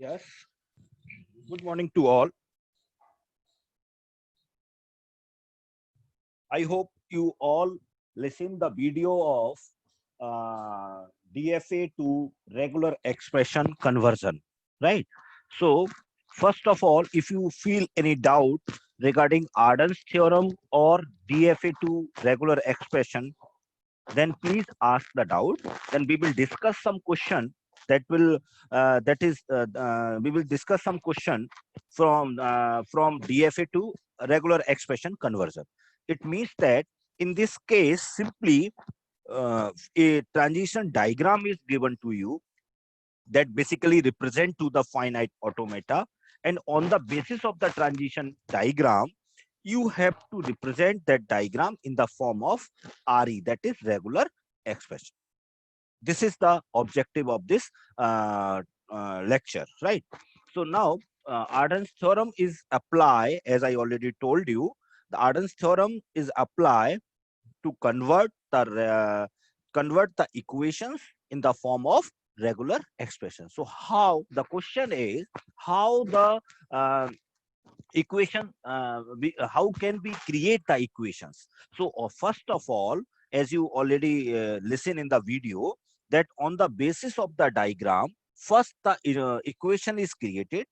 Yes, good morning to all. I hope you all listen the video of DFA to regular expression conversion, right? So, first of all, if you feel any doubt regarding Arden's theorem or DFA to regular expression, then please ask the doubt. Then we will discuss some question that will that is we will discuss some question from DFA to regular expression conversion. It means that in this case simply a transition diagram is given to you that basically represent to the finite automata, and on the basis of the transition diagram you have to represent that diagram in the form of RE, that is regular expression. This is the objective of this lecture, right? So now Arden's theorem is apply, as I already told you. The Arden's theorem is apply to convert the equations in the form of regular expression. So how the question is how the equation how can we create the equations? So first of all, as you already listen in the video, that on the basis of the diagram first the equation is created,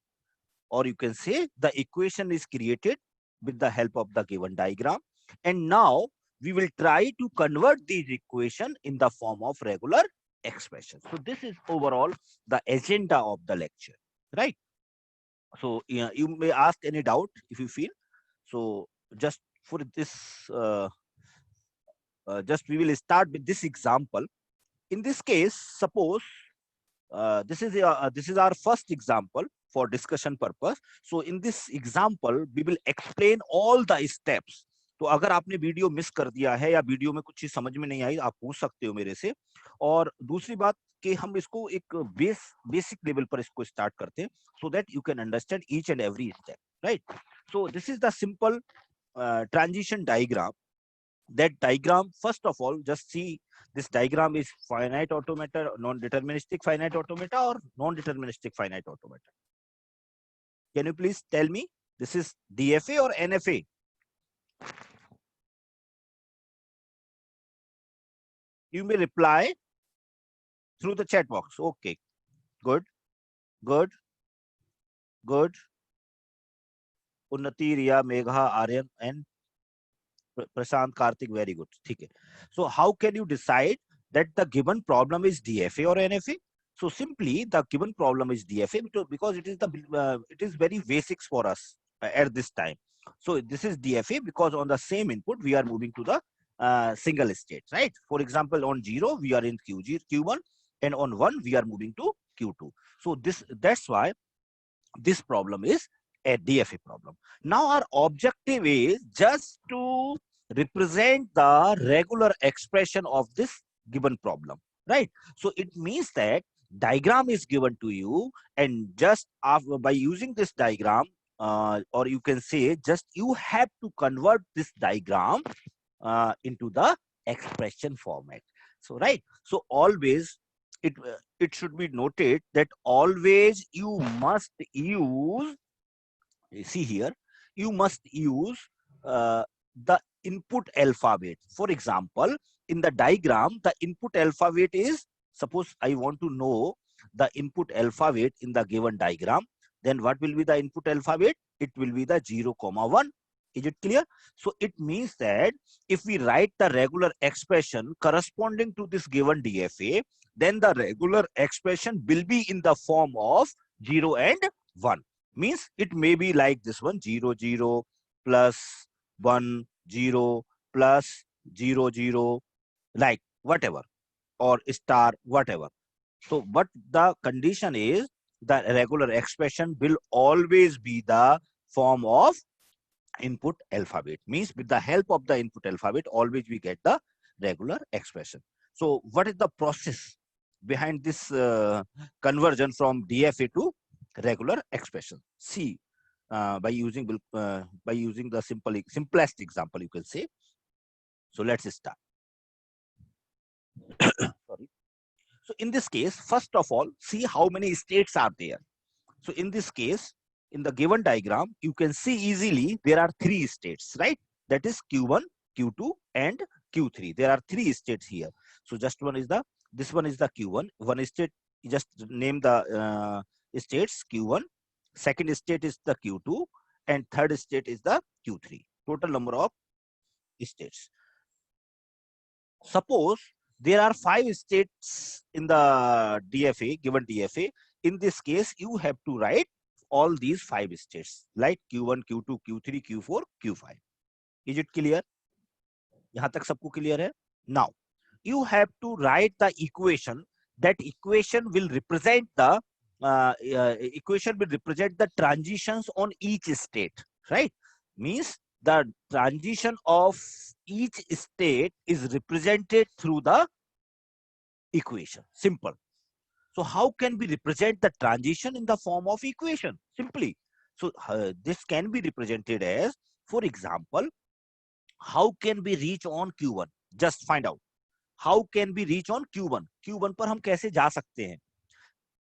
or you can say the equation is created with the help of the given diagram, and now we will try to convert these equation in the form of regular expression. So this is overall the agenda of the lecture, right? So yeah, you may ask any doubt if you feel. So just for this just we will start with this example. In this case, suppose this is our first example for discussion purpose. So in this example we will explain all the steps. तो अगर आपने video miss कर दिया है या video में कुछ चीज समझ में नहीं आई, आप पूछ सकते हो मेरे से. और दूसरी बात कि हम इसको एक बेसिक लेवल पर इसको स्टार्ट करते हैं, so that you can understand each and every step, right? So this is the simple transition diagram. That diagram, first of all, just see this diagram is finite automata, non-deterministic finite automata, or non-deterministic finite automata. Can you please tell me, this is DFA or NFA? You may reply through the chat box. Okay, good, good, good. Unnati, Riya, Megha, Aryan, and Prashant, Karthik, very good. Okay. So how can you decide that the given problem is DFA or NFA? So simply the given problem is DFA because it is it is very basics for us at this time. So this is DFA because on the same input we are moving to the single state, right? For example, on 0 we are in Q1, and on 1 we are moving to Q2. So that's why this problem is a DFA problem. Now our objective is just to represent the regular expression of this given problem, right? So it means that diagram is given to you, and just after, by using this diagram, or you can say just you have to convert this diagram into the expression format. So right, so always it should be noted that always you must use, see here, you must use the input alphabet. For example, in the diagram the input alphabet is, suppose I want to know the input alphabet in the given diagram, then what will be the input alphabet? It will be the 0, 1. Is it clear? So it means that if we write the regular expression corresponding to this given DFA, then the regular expression will be in the form of 0 and 1. Means it may be like this one, 0, 0 plus 1, 0 plus 0, 0, like whatever, or star, whatever. So but the condition is the regular expression will always be the form of input alphabet. Means with the help of the input alphabet always we get the regular expression. So what is the process behind this conversion from DFA to regular expression? See, by using the simplest example, you can say. So let's start. Sorry. So in this case, first of all, see how many states are there. So in this case, in the given diagram, you can see easily there are three states, right? That is Q1, Q2, and Q3. There are three states here. So just this one is the Q1. One state, just name the states Q1. Second state is the Q2, and third state is the Q3. Total number of states. Suppose there are 5 states in the DFA, given DFA. In this case, you have to write all these 5 states, like Q1, Q2, Q3, Q4, Q5. Is it clear? यहाँ तक सबको clear है? Now, you have to write the equation. That equation will represent the transitions on each state, right? Means the transition of each state is represented through the equation. Simple. So how can we represent the transition in the form of equation? Simply. So this can be represented as, for example, how can we reach on Q1? Just find out. How can we reach on Q1? Q1 पर हम कैसे जा सकते हैं?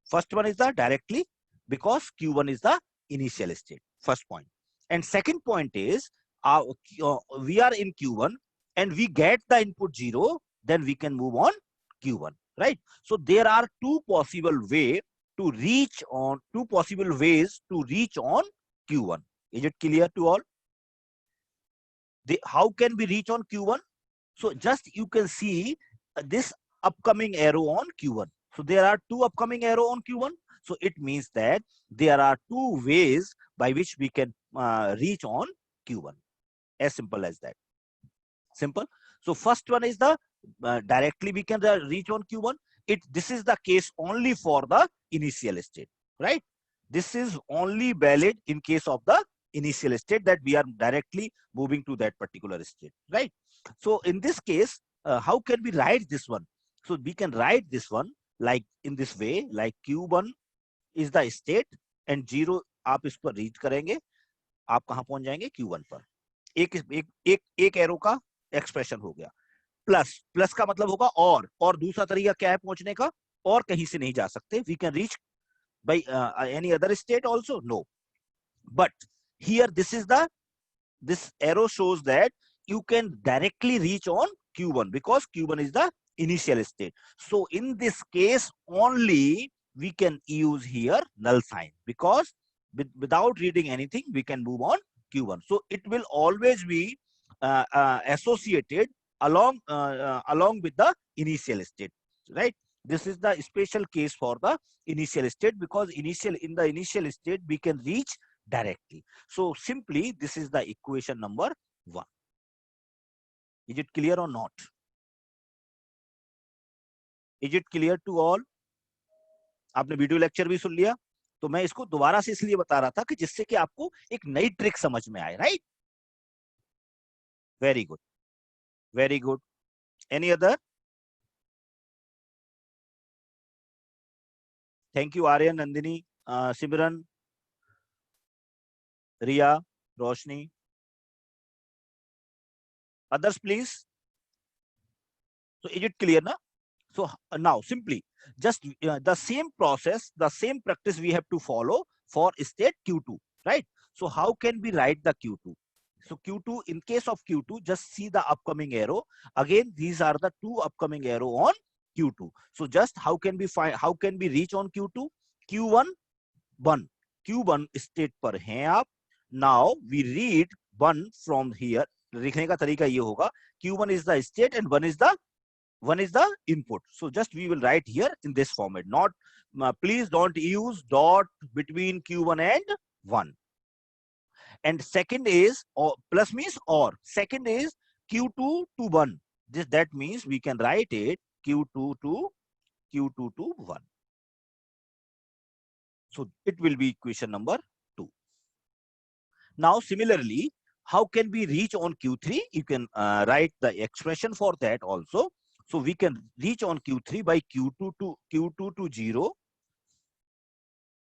First one is the directly, because Q1 is the initial state. First point. And second point is, we are in Q1 and we get the input 0, then we can move on Q1, right? So there are two possible ways to reach on Q1. Is it clear to all? How can we reach on Q1? So just you can see this upcoming arrow on Q1. So there are two upcoming arrow on Q1. So it means that there are two ways by which we can reach on Q1. As simple as that. Simple. So first one is the directly we can reach on Q1. This is the case only for the initial state, right? This is only valid in case of the initial state, that we are directly moving to that particular state, right? So in this case, how can we write this one? So we can write this one like in this way, like Q1 is the state and 0 आप इस पर reach करेंगे, आप कहां पहुंच जाएंगे? Q1 पर. एक एरो का एक्सप्रेशन हो गया. प्लस का मतलब होगा और दूसरा तरीका क्या है पहुंचने का? और कहीं से नहीं जा सकते. We can reach by any other state also? No. But here this arrow shows that you can directly reach on Q1 because Q1 is the initial state. So in this case only we can use here null sign, because without reading anything we can move on Q1. So it will always be associated along with the initial state, right? This is the special case for the initial state, because in the initial state we can reach directly. So simply this is the equation number 1. Is it clear or not? Is it clear to all? आपने video lecture भी सुन लिया, तो मैं इसको दोबारा से इसलिए बता रहा था कि जिससे कि आपको एक नई ट्रिक समझ में आए, right? Very good, very good. Any other? Thank you Aryan, Nandini, Simran, Riya, Roshni. Others please. So is it clear now? So now simply just the same process, the same practice we have to follow for state Q2, right? So how can we write the Q2? So Q2, in case of Q2, just see the upcoming arrow. Again, these are the two upcoming arrow on Q2. So just how can we reach on Q2? Q1 1. Q1 state पर हैं आप. Now we read 1 from here. लिखने का तरीका ये होगा, Q1 is the state and 1 is the input. So just we will write here in this format. Not please don't use dot between Q1 and 1. And second is, or plus means or. Second is Q2 to 1. That means we can write it Q2 to 1. So it will be equation number 2. Now similarly, how can we reach on Q3? You can write the expression for that also. So we can reach on Q3 by Q2 to 0,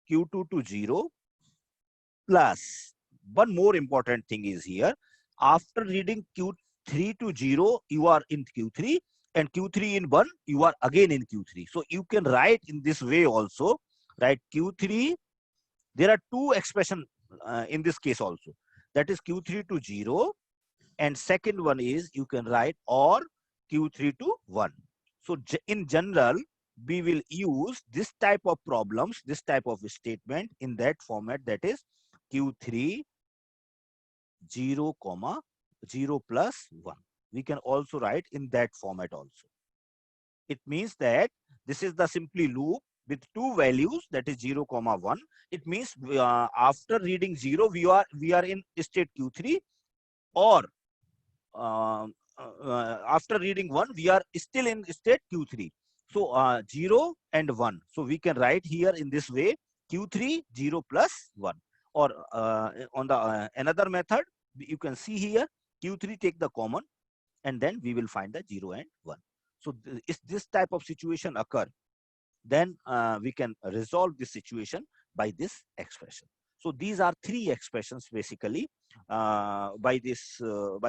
Q2 to 0, plus one more important thing is here. After reading Q3 to 0, you are in Q3, and Q3 in 1, you are again in Q3. So you can write in this way also, right? Q3 There are two expression in this case also. That is Q3 to 0, and second one is you can write or Q3 to 1. So in general, we will use this type of problems, this type of statement in that format, that is Q3 0, 0 plus 1. We can also write in that format also. It means that this is the simply loop with two values, that is 0, 1. It means after reading 0, we are in state Q3, or after reading 1, we are still in state Q3. So 0 and 1. So we can write here in this way, Q3 0 plus 1. Or on the another method, you can see here, Q3 take the common, and then we will find the 0 and 1. So if this type of situation occur, then we can resolve this situation by this expression. So these are three expressions basically by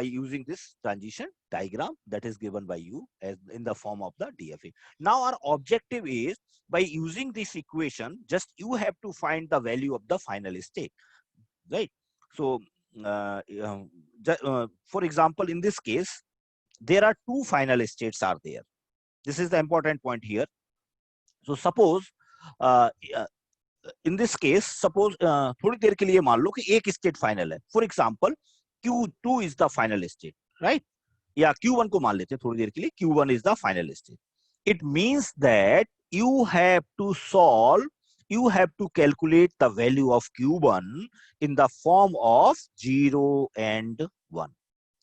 using this transition diagram that is given by you as in the form of the DFA. Now our objective is, by using this equation, just you have to find the value of the final state, right? So for example, in this case, there are two final states are there. This is the important point here. So suppose in this case, suppose थोड़ी देर के लिए मान लो कि एक state final है. For example Q2 is the final state, right? या Q1 को मान लेते हैं थोड़ी देर के लिए, Q1 is the final state. It means that you have to calculate the value of Q1 in the form of 0 and 1.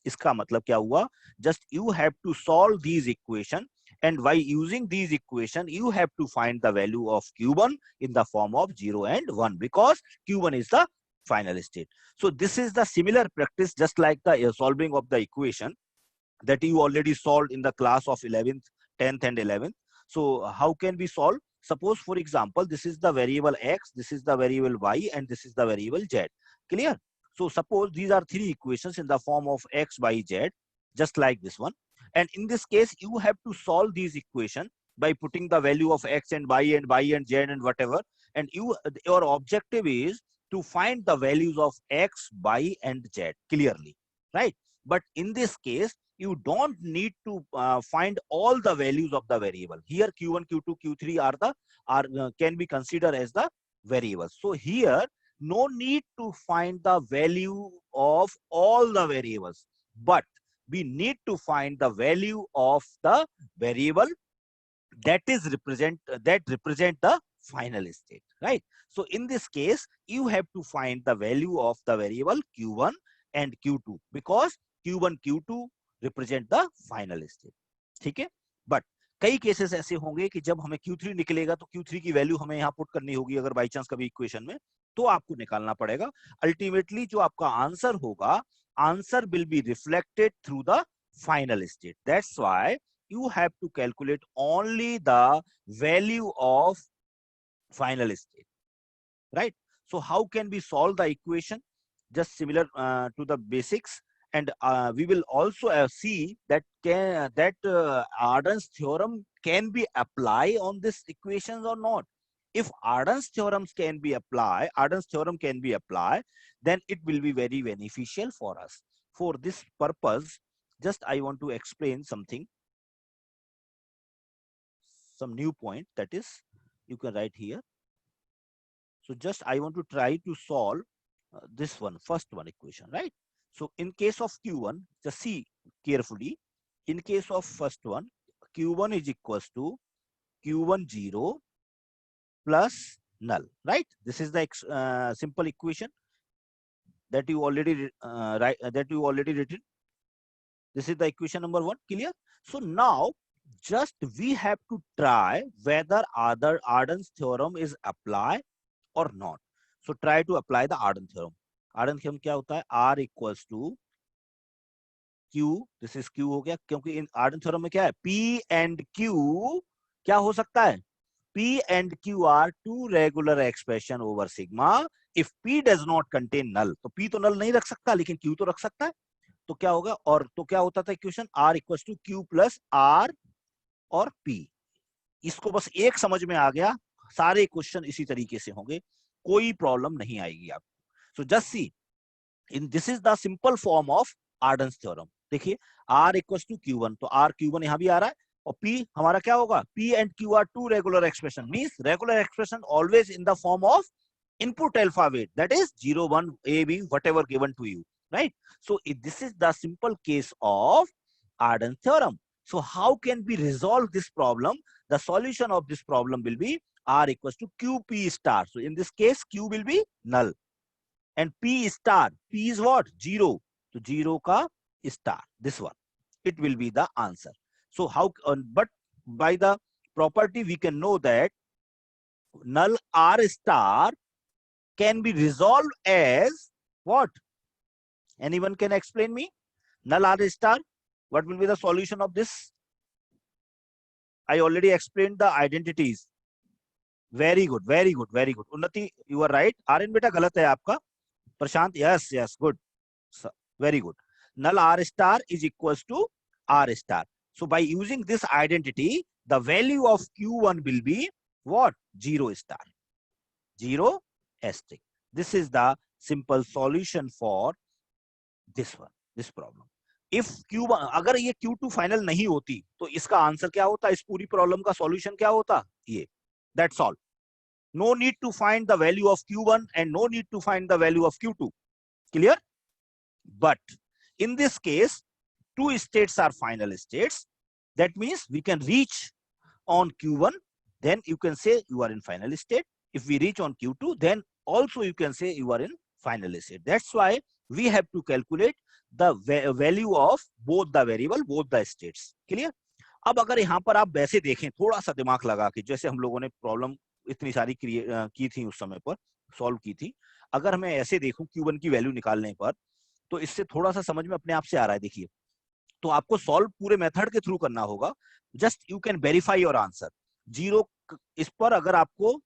इसका मतलब क्या हुआ? Just you have to solve these equation, and by using these equation, you have to find the value of Q1 in the form of 0 and 1, because Q1 is the final state. So this is the similar practice, just like the solving of the equation that you already solved in the class of 11th, 10th and 11th. So how can we solve? Suppose, for example, this is the variable X, this is the variable Y, and this is the variable Z. Clear? So suppose these are three equations in the form of X, Y, Z, just like this one. And in this case, you have to solve these equation by putting the value of X and Y and Z and whatever. And your objective is to find the values of X, Y, and Z clearly, right? But in this case, you don't need to find all the values of the variable. Here Q1, Q2, Q3 can be considered as the variables. So here no need to find the value of all the variables, but we need to find the value of the variable that represent the final state, right? So in this case, you have to find the value of the variable Q1 and Q2, because Q1, Q2 represent the final state. ठीक है? But कई cases ऐसे होंगे कि जब हमें Q3 निकलेगा तो Q3 की वैल्यू हमें यहाँ पुट करनी होगी, अगर बाई चांस कभी इक्वेशन में, तो आपको निकालना पड़ेगा. अल्टीमेटली जो आपका आंसर होगा, answer will be reflected through the final state. That's why you have to calculate only the value of final state, right? So how can we solve the equation? Just similar to the basics, and we will also see that Arden's theorem can be applied on this equations or not. If Arden's theorem can be applied, then it will be very beneficial for us. For this purpose, just I want to explain something, some new point, that is you can write here. So just I want to try to solve this one, first one equation, right? So in case of Q1, just see carefully. In case of first one, Q1 is equals to Q1 0 plus null, right? This is the simple equation that you already written. This is the equation number 1. Clear? So now just we have to try whether Arden's theorem is applied or not. So try to apply the Arden theorem. Arden theorem क्या होता है? R equals to Q. This is Q हो गया, क्योंकि इन Arden theorem में क्या है? P and Q क्या हो सकता है? P and Q are two regular expression over sigma. If P does not contain null, तो P तो null नहीं रख सकता, लेकिन Q तो रख सकता है. तो क्या होगा? और तो क्या होता था equation? R equals to Q plus R और P. इसको बस एक समझ में आ गया, सारे क्वेश्चन इसी तरीके से होंगे. कोई प्रॉब्लम नहीं आएगी आपको। So just see in this is the simple form of Arden's theorem. देखिए R इक्वल्स टू Q1, तो R Q1 यहां भी आ रहा है, और P हमारा क्या होगा, P and Q are two regular expression, means regular expression always in the form of input alphabet, that is 0 1 A B whatever given to you, right? So this is the simple case of Arden's theorem. So how can we resolve this problem? The solution of this problem will be R equals to QP star. So in this case Q will be null and P star, P is what, 0, so 0 ka star, this one, it will be the answer. So how, but by the property we can know that null R star can be resolved as what? Anyone can explain me? Null R star, what will be the solution of this? I already explained the identities. Very good, very good, very good. Unnati, you are right. Aryan beta galat hai aapka. Prashant, yes, yes, good. Very good. Null R star is equals to R star. So by using this identity, the value of Q1 will be what? 0 star. 0 asterisk. This is the simple solution for this one, this problem. If Q1, अगर ये Q2 final नहीं होती तो इसका answer क्या होता, इस पूरी प्रॉब्लम का सॉल्यूशन क्या होता, ये. That's all. No need to find the value of Q1 and no need to find the value of Q2. Clear? But in this case, two states are final states. That means we can reach on Q1, then you can say you are in final state. If we reach on Q2, then also you can say you are in final state. That's why we have to calculate the value of both the variable, both the states. Clear? अब अगर यहाँ पर आप वैसे देखें, थोड़ा सा दिमाग लगा के, जैसे हम लोगों ने प्रॉब्लम इतनी सारी की थी उस समय पर, सॉल्व की थी, अगर मैं ऐसे देखूं Q1 की वैल्यू निकालने पर, तो इससे थोड़ा सा समझ में अपने आप से आ रहा है. देखिए, तो आपको सॉल्व पूरे मेथड के थ्रू करना होगा. Just you can verify your answer. 0 इस पर अगर आपको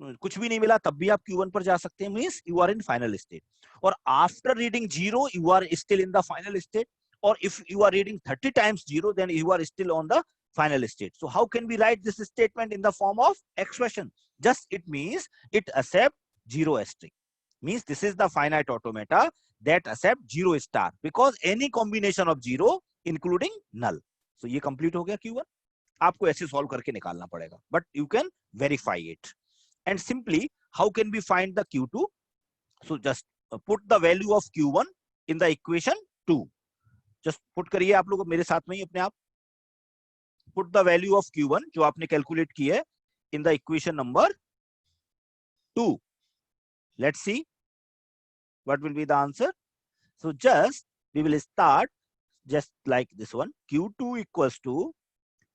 कुछ भी नहीं मिला तब भी आप Q1 पर जा सकते हैं, means you are in final state. और after reading 0 you are still in the final state. और if you are reading 30 times 0, then you are still on the final state. So how can we write this statement in the form of expression? Just it means it accept 0 asterisk. Means this is the finite automata that accept 0 star because any combination of 0 including null. So ये complete हो गया Q1. आपको ऐसे solve करके निकालना पड़ेगा, but you can verify it. And simply, how can we find the Q2? So just put the value of Q1 in the equation 2. Just put करिए आप लोग मेरे साथ में ही अपने आप. Put the value of Q1 जो आपने कैलकुलेट की है in the equation number 2. Let's see what will be the answer. So just we will start just like this one. Q2 equals to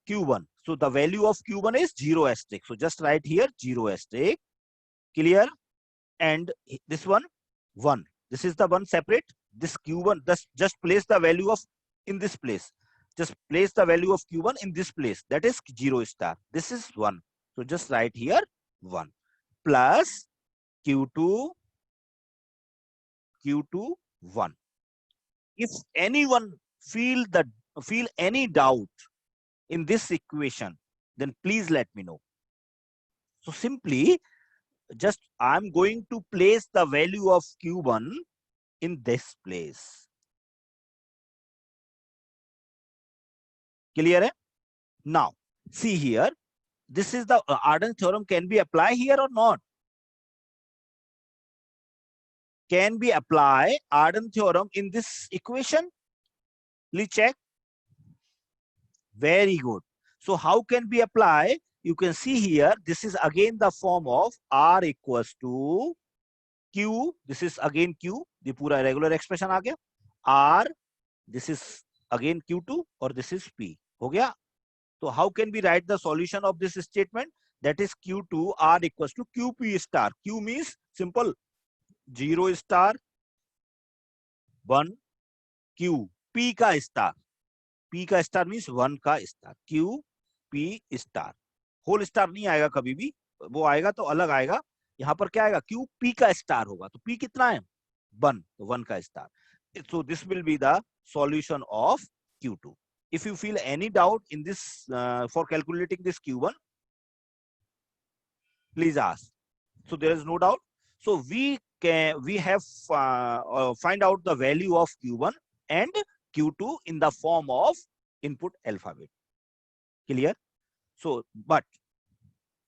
Q1. So the value of Q1 is 0 asterisk. So just write here 0 asterisk. Clear? And this one 1. This is the one separate. This Q1, just place the value of in this place. Just place the value of Q1 in this place. That is 0 star. This is 1. So just write here 1 plus Q2 1. If anyone feel any doubt in this equation, then please let me know. So simply just I'm going to place the value of Q1 in this place. Clear? Now see here, this is the Arden's theorem can be applied here or not? Can we apply Arden's theorem in this equation? Please check. Very good. So how can we apply? You can see here, this is again the form of R equals to Q. This is again Q. The pura regular expression आ गया. R, this is again Q2 or this is P. हो गया? So how can we write the solution of this statement? That is Q2 R equals to QP star. Q means simple 0 star 1 Q. P का star. P का star means 1 का star. Q P star. Whole star नहीं आएगा कभी भी, वो आएगा तो अलग आएगा. यहाँ पर क्या आएगा? Q P का स्टार होगा. तो P कितना है? 1. तो 1 का star. So this will be the solution of Q2. If you feel any doubt in this for calculating this Q1, please ask. So there is no doubt. So we have find out the value of Q1 and Q2 in the form of input alphabet. Clear? So, but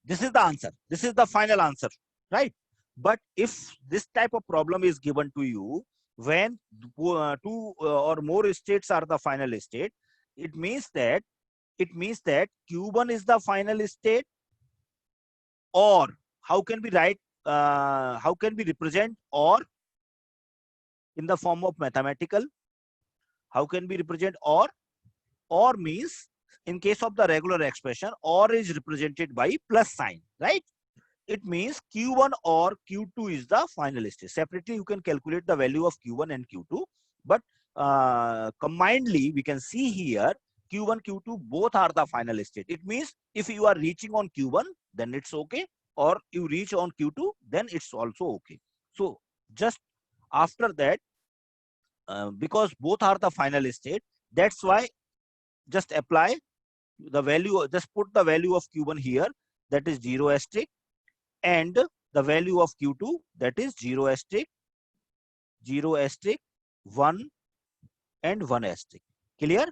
this is the answer. This is the final answer, right? But if this type of problem is given to you when two or more states are the final state, it means that Q1 is the final state, or how can we write, how can we represent or in the form of mathematical? How can we represent or? Or means in case of the regular expression, or is represented by plus sign, right? It means Q1 or Q2 is the final state. Separately, you can calculate the value of Q1 and Q2, but combinedly, we can see here Q1, Q2 both are the final state. It means if you are reaching on Q1, then it's okay, or you reach on Q2, then it's also okay. So just after that, because both are the final state, that's why just apply the value, just put the value of Q1 here, that is 0 asterisk, and the value of Q2, that is 0 asterisk, 0 asterisk, 1 and 1 asterisk. Clear?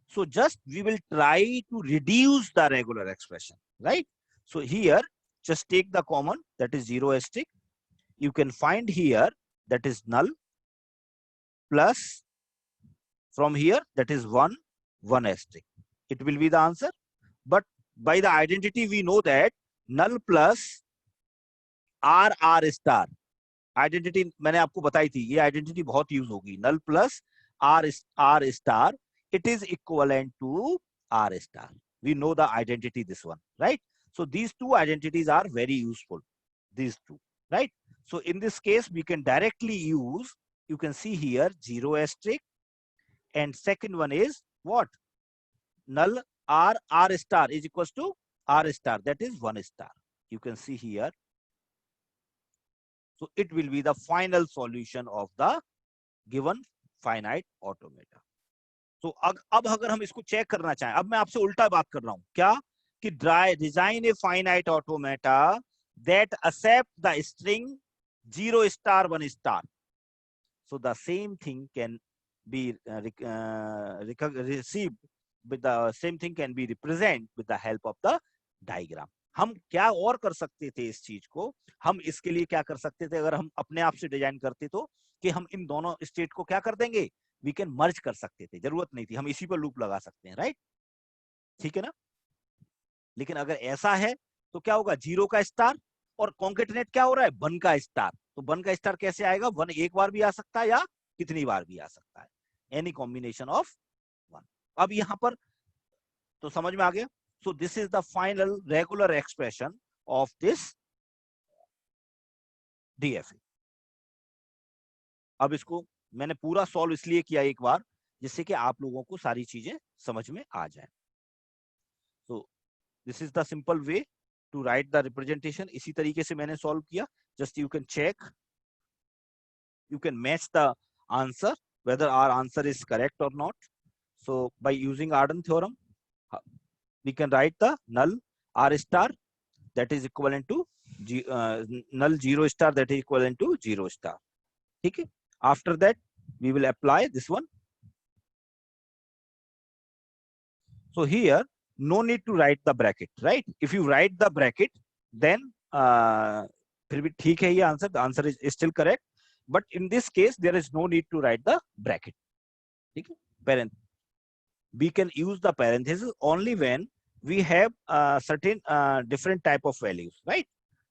So just we will try to reduce the regular expression, right? So here, just take the common, that is 0 asterisk. You can find here, that is null, plus from here, that is 1, 1 asterisk. It will be the answer. But by the identity, we know that null plus R star. Identity मैंने आपको बताई थी, ये identity बहुत use होगी. Null plus R star, it is equivalent to R star. We know the identity, this one, right? So these two identities are very useful, these two, right? So in this case, we can directly use, you can see here 0 asterisk, and second one is what? Null R star is equals to R star, that is 1 star. You can see here. So it will be the final solution of the given finite automata. So अब अगर हम इसको check करना चाहें, अब मैं आपसे उल्टा बात कर रहा हूं, क्या कि design a finite automata that accept the string 0 star 1 star. So the same thing can be received with the same thing can be represented with the help of the diagram. हम क्या और कर सकते थे इस चीज को? हम इसके लिए क्या कर सकते थे अगर हम अपने आप से डिजाइन करते तो, कि हम इन दोनों स्टेट को क्या कर देंगे, वी कैन मर्ज कर सकते थे, जरूरत नहीं थी, हम इसी पर लूप लगा सकते हैं, राइट? ठीक है ना? लेकिन अगर ऐसा है तो क्या होगा, 0 का स्टार और कॉन्केटिनेट क्या हो रहा है, 1 का स्टार. तो 1 का स्टार कैसे आएगा? 1 एक बार भी आ सकता है या कितनी बार भी आ सकता है, एनी कॉम्बिनेशन ऑफ 1. अब यहां पर तो समझ में आ गया. So this is the final regular expression of this DFA. अब इसको मैंने पूरा सॉल्व इसलिए किया एक बार, जिससे कि आप लोगों को सारी चीजें समझ में आ जाए. So this is the simple way to write the representation. इसी तरीके से मैंने सॉल्व किया. Just you can check, you can match the answer whether our answer is correct or not. So by using Arden theorem, we can write the null R star that is equivalent to null 0 star that is equivalent to 0 star. Okay. After that, we will apply this one. So here, no need to write the bracket, right? If you write the bracket, then फिर भी ठीक है ये answer. The answer is still correct. But in this case, there is no need to write the bracket. Okay. Parent. We can use the parenthesis only when we have certain different type of values, right?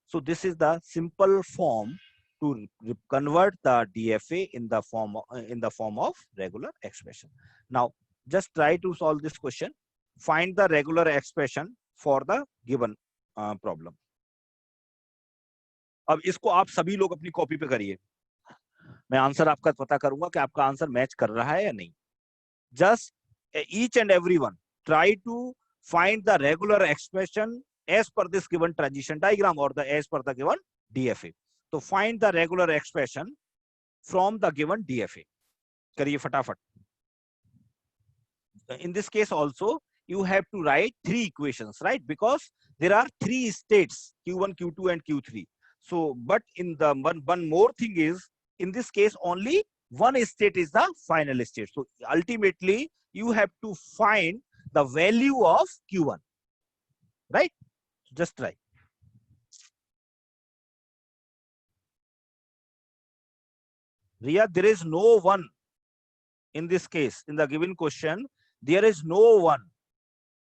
So this is the simple form to convert the DFA in the form of regular expression. Now just try to solve this question. Find the regular expression for the given problem. अब इसको आप सभी लोग अपनी copy पे करिए. मैं answer आपका पता करूंगा कि आपका आंसर मैच कर रहा है या नहीं. Just each and everyone try to find the regular expression as per this given transition diagram or as per the given DFA. So find the regular expression from the given DFA. करिए फटाफट. In this case also, you have to write 3 equations, right? Because there are 3 states, Q1, Q2 and Q3. So, but in the one more thing is, in this case, only one state is the final state. So ultimately, you have to find the value of Q1, right? Just try. Riya, there is no one in this case. In the given question, there is no one.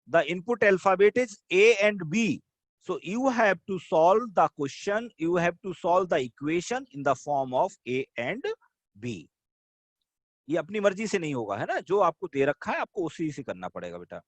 The input alphabet is A and B. So you have to solve the question, you have to solve the equation in the form of A and B. ये अपनी मर्जी से नहीं होगा, है ना? जो आपको दे रखा है आपको उसी से करना पड़ेगा बेटा.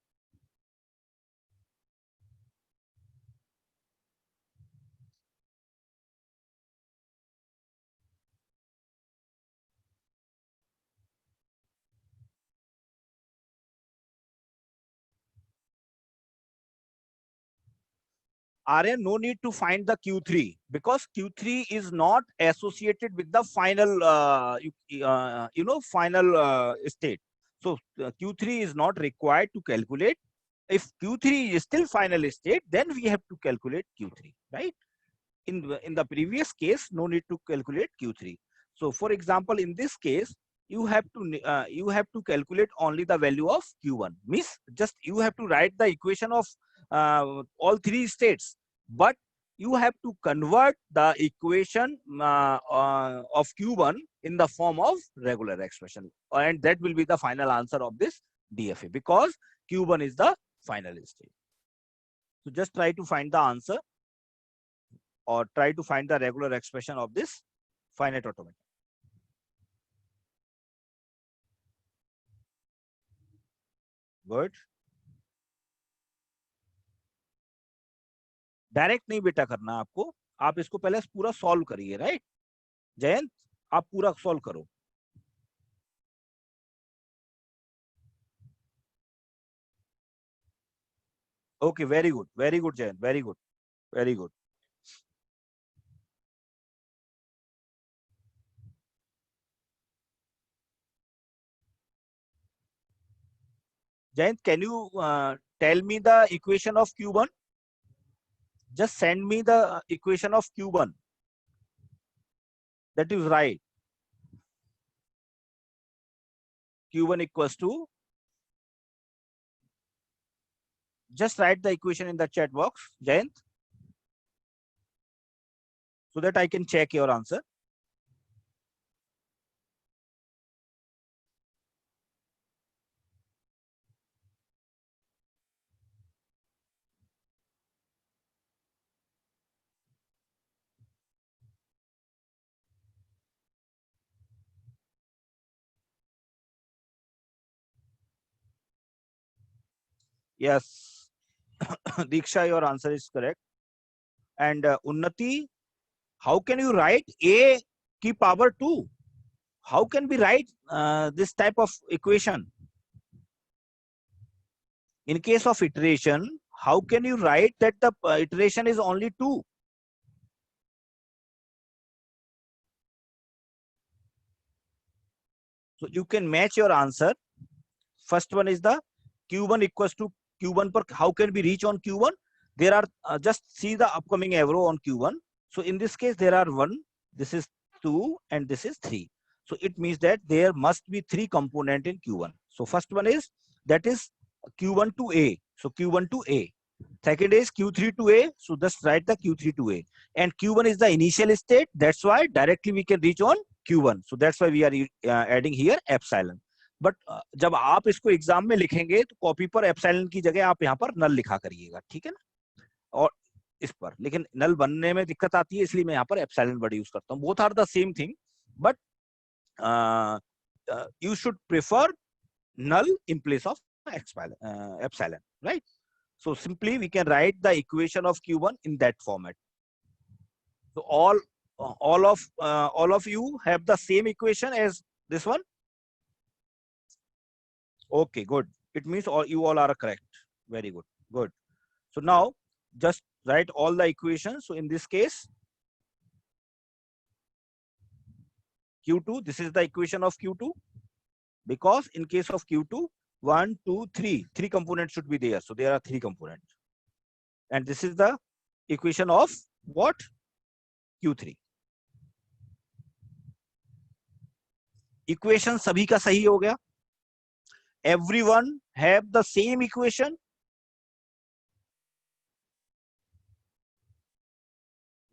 Aryan, no need to find the Q3 because Q3 is not associated with the final, final state. So Q3 is not required to calculate. If Q3 is still final state, then we have to calculate Q3, right? In the previous case, no need to calculate Q3. So for example, in this case, you have to calculate only the value of Q1. Means just you have to write the equation of all three states, but you have to convert the equation of Q1 in the form of regular expression, and that will be the final answer of this DFA because Q1 is the final state. So just try to find the answer or try to find the regular expression of this finite automaton. Good. Direct नहीं बेटा करना आपको, आप इसको पहले पूरा solve करिए, right? Jayant, आप पूरा सॉल्व करो. Okay, very good Jayant, very good, very good. Jayant, can you tell me the equation of Q1? Just send me the equation of Q1. That is right. Q1 equals to, just write the equation in the chat box, Jayant, so that I can check your answer. Yes, Diksha, your answer is correct. And Unnati, how can you write A ki power 2? How can we write this type of equation? In case of iteration, how can you write that the iteration is only 2? So you can match your answer. First one is the Q1 equals to Q1 per, how can we reach on Q1? There are, just see the upcoming arrow on Q1. So in this case, there are 1, this is 2, and this is 3. So it means that there must be 3 component in Q1. So first one is, that is Q1 to A. So Q1 to A. Second is Q3 to A. So just write the Q3 to A. And Q1 is the initial state. That's why directly we can reach on Q1. So that's why we are adding here epsilon. But जब आप इसको exam में लिखेंगे तो copy पर epsilon की जगह आप यहाँ पर नल लिखा करिएगा, ठीक है ना? और इस पर, लेकिन नल बनने में दिक्कत आती है, इसलिए मैं यहाँ पर एप्सिलॉन वर्ड यूज करता हूँ. Both are the same thing, but you should prefer null in place of epsilon, right? So simply we can write the equation of Q1 in that format. So all of you have the same equation as this one. Okay, good. It means you all are correct. Very good. Good. So now just write all the equations. So in this case, Q2, this is the equation of Q2, because in case of Q2, 1, 2, 3 components should be there. So there are 3 components. And this is the equation of what? Q3। Equation सभी का सही हो गया। Everyone have the same equation।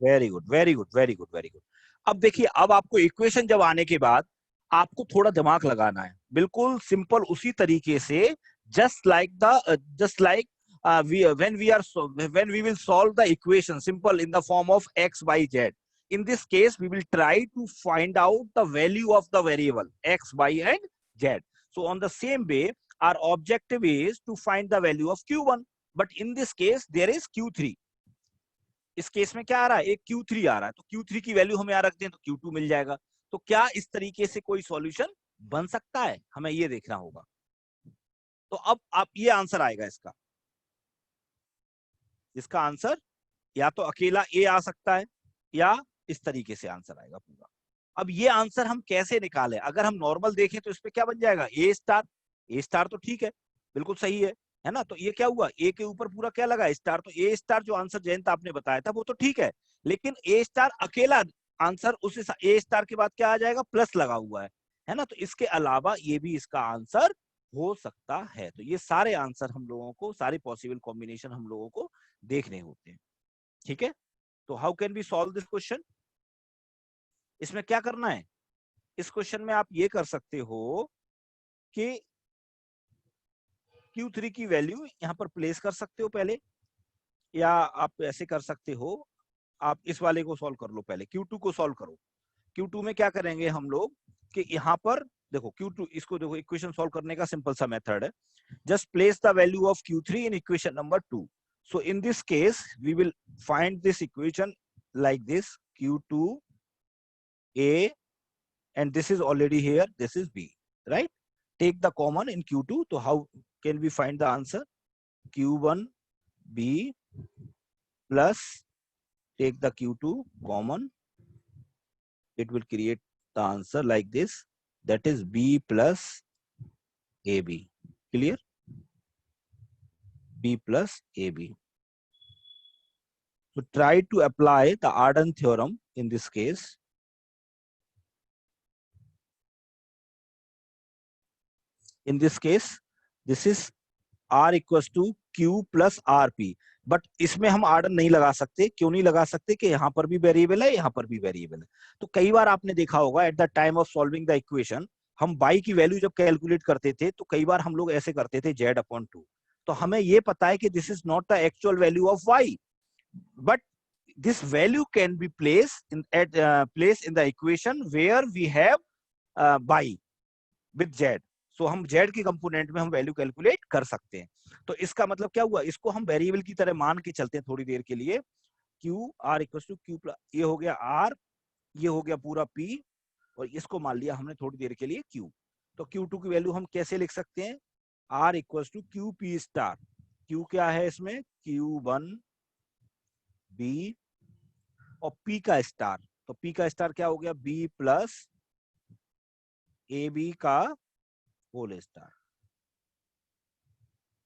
Very good, very good, very good, very good. अब देखिए, अब आपको equation जब आने के बाद आपको थोड़ा दिमाग लगाना है, बिल्कुल सिंपल उसी तरीके से, just like when we will solve the equation simple in the form of x by z. In this case we will try to find out the value of the variable x, y and z. So on the same way our objective is to find the value of q1, but in this case there is q3। इस case में क्या आ रहा है, एक Q3 आ रहा है, तो Q3 की वैल्यू हमें यहाँ रख दें तो Q2 मिल जाएगा। तो क्या इस तरीके से कोई सॉल्यूशन बन सकता है, हमें ये देखना होगा। तो अब आप ये आंसर आएगा इसका, इसका आंसर या तो अकेला A आ सकता है या इस तरीके से आंसर आएगा पूरा। अब ये आंसर हम कैसे निकालें, अगर हम नॉर्मल देखें तो इसमें क्या बन जाएगा, A स्टार। A स्टार तो ठीक है, बिल्कुल सही है ना। तो ये क्या हुआ, ए के ऊपर पूरा क्या लगा, स्टार। तो ए स्टार जो आंसर जयंत आपने बताया था वो तो ठीक है, लेकिन ए स्टार अकेला आंसर, उस ए स्टार के बाद क्या आ जाएगा, प्लस लगा हुआ है ना। तो इसके अलावा ये भी इसका आंसर हो सकता है। तो ये सारे आंसर हम लोगों को, सारे पॉसिबल कॉम्बिनेशन हम लोगों को देखने होते हैं। ठीक है, तो how can be solve this question. इसमें क्या करना है, इस क्वेश्चन में आप ये कर सकते हो कि Q3 की वैल्यू यहां पर प्लेस कर सकते हो पहले, या आप ऐसे कर सकते हो, आप इस वाले को सॉल्व कर लो, पहले Q2 को सॉल्व करो। Q2 में क्या करेंगे हम लोग कि यहाँ पर देखो Q2, इसको देखो, इक्वेशन सॉल्व करने का सिंपल सा मेथड है, just place the value of Q3 in equation number 2। So in this case we will find this equation like this, Q2 A and this is already here, this is B, right? Take the common in Q2, so how can we find the answer, Q1 B plus, take the Q2 common, it will create the answer like this, that is B plus AB. Clear? B plus AB. So try to apply the Arden theorem in this case. In this case, this is R equals to Q plus RP, but इसमें हम order नहीं लगा सकते। क्यों नहीं लगा सकते, कि यहाँ पर भी वेरिएबल है, यहाँ पर भी वेरिएबल है। तो कई बार आपने देखा होगा at the time of solving the equation, हम y की वैल्यू जब कैलकुलेट करते थे तो कई बार हम लोग ऐसे करते थे z/2। तो हमें ये पता है कि this is not the actual value of y, but this value can be placed in the equation where we have y with z। सो हम z के कंपोनेंट में हम वैल्यू कैलकुलेट कर सकते हैं। तो इसका मतलब क्या हुआ, इसको हम वेरिएबल की तरह मान के चलते हैं थोड़ी देर के लिए। q r equals to q plus, ये हो गया r, ये हो गया पूरा p, और इसको मान लिया हमने थोड़ी देर के लिए q। तो q2 की वैल्यू हम कैसे लिख सकते हैं, r equals to q p star. q क्या है इसमें, q1 b और p का स्टार। तो p का स्टार क्या हो गया, b प्लस ab का होल स्टार,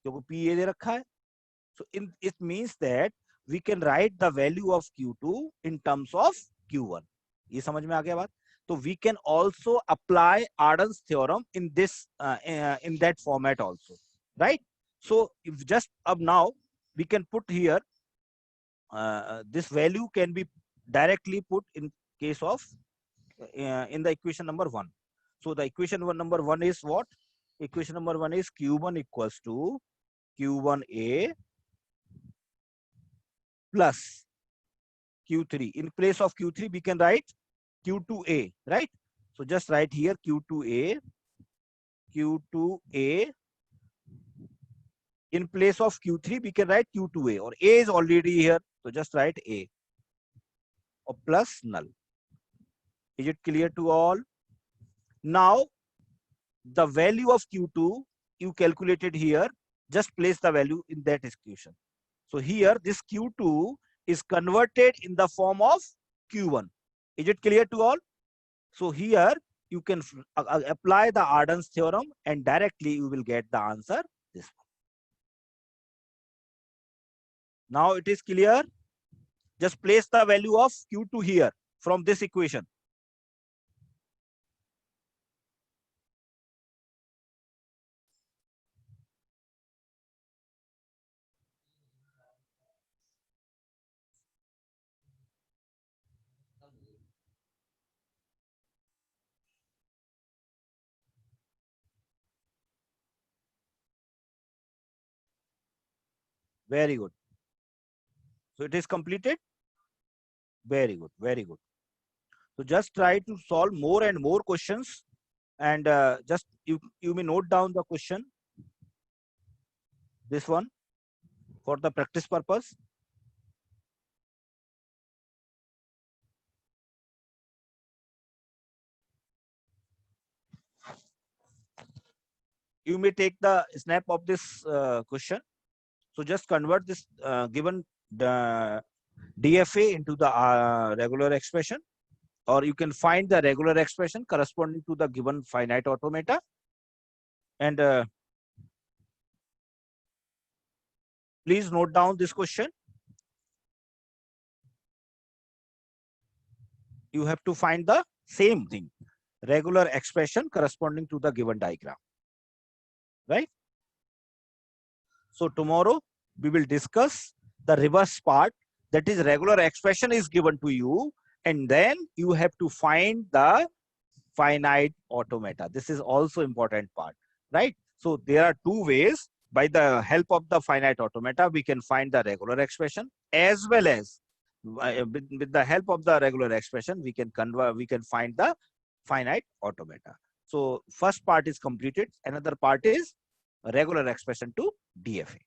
क्योंकि p ये दे रखा है। So it means that we can write the value of Q2 in terms of Q1। ये समझ में आ गया बात। तो we can also apply Arden's theorem in this in that format also, right? So if just up now we can put here this value can be directly put in case of in the equation number 1। So the equation number 1 is what? Equation number 1 is Q1 equals to Q1A plus Q3. In place of Q3, we can write Q2A, right? So just write here Q2A, Q2A. In place of Q3, we can write Q2A, or A is already here, so just write A, or plus null. Is it clear to all? Now, the value of Q2 you calculated here, just place the value in that equation. So here this Q2 is converted in the form of Q1. Is it clear to all? So here you can apply the Arden's theorem and directly you will get the answer this one. Now it is clear. Just place the value of Q2 here from this equation. Very good. So it is completed. Very good. Very good. So just try to solve more and more questions, and just you may note down the question, this one, for the practice purpose. You may take the snap of this question. So just convert this given the DFA into the regular expression, or you can find the regular expression corresponding to the given finite automata. And please note down this question. You have to find the same thing, regular expression corresponding to the given diagram, right? So tomorrow we will discuss the reverse part, that is regular expression is given to you and then you have to find the finite automata. This is also important part, right? So there are two ways. By the help of the finite automata, we can find the regular expression, as well as with the help of the regular expression, we can find the finite automata. So first part is completed. Another part is regular expression to DFA.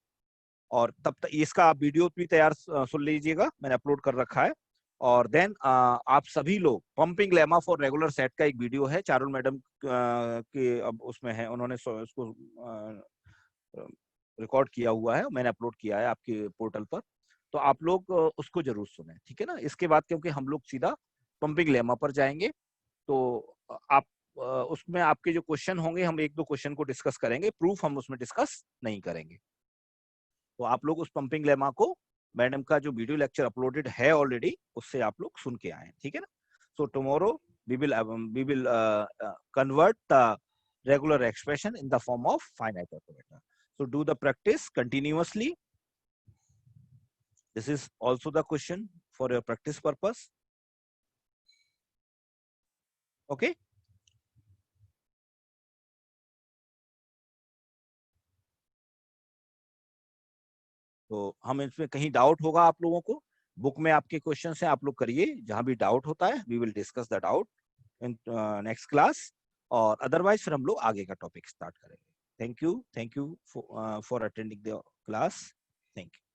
और तब तक इसका आप video भी तैयार सुन लीजिएगा, मैंने upload कर रखा है. और देन आप सभी लोग pumping lemma for regular set का एक वीडियो है, चारुल मैडम के अब उसमें है, उन्होंने उसको रिकॉर्ड किया हुआ है, मैंने अपलोड किया है आपके पोर्टल पर, तो आप लोग उसको जरूर सुने, ठीक है ना. इसके बाद क्योंकि हम लोग सीधा पंपिंग लेमा पर जाएंगे, तो आप उसमें आपके जो क्वेश्चन होंगे, हम एक दो क्वेश्चन को डिस्कस करेंगे, प्रूफ हम उसमें डिस्कस नहीं करेंगे. तो आप लोग उस पंपिंग लेमा को, मैडम का जो वीडियो लेक्चर अपलोडेड है ऑलरेडी, उससे आप लोग सुन के आए, ठीक है ना. So tomorrow we will convert the regular expression in the form of finite automata. So do the practice continuously. This is also the question for your practice purpose. Okay. तो हम इसमें कहीं डाउट होगा आप लोगों को, बुक में आपके क्वेश्चन है, आप लोग करिए, जहां भी डाउट होता है we will discuss the doubt in next class, और अदरवाइज फिर हम लोग आगे का टॉपिक स्टार्ट करेंगे. Thank you for attending the class. Thank you.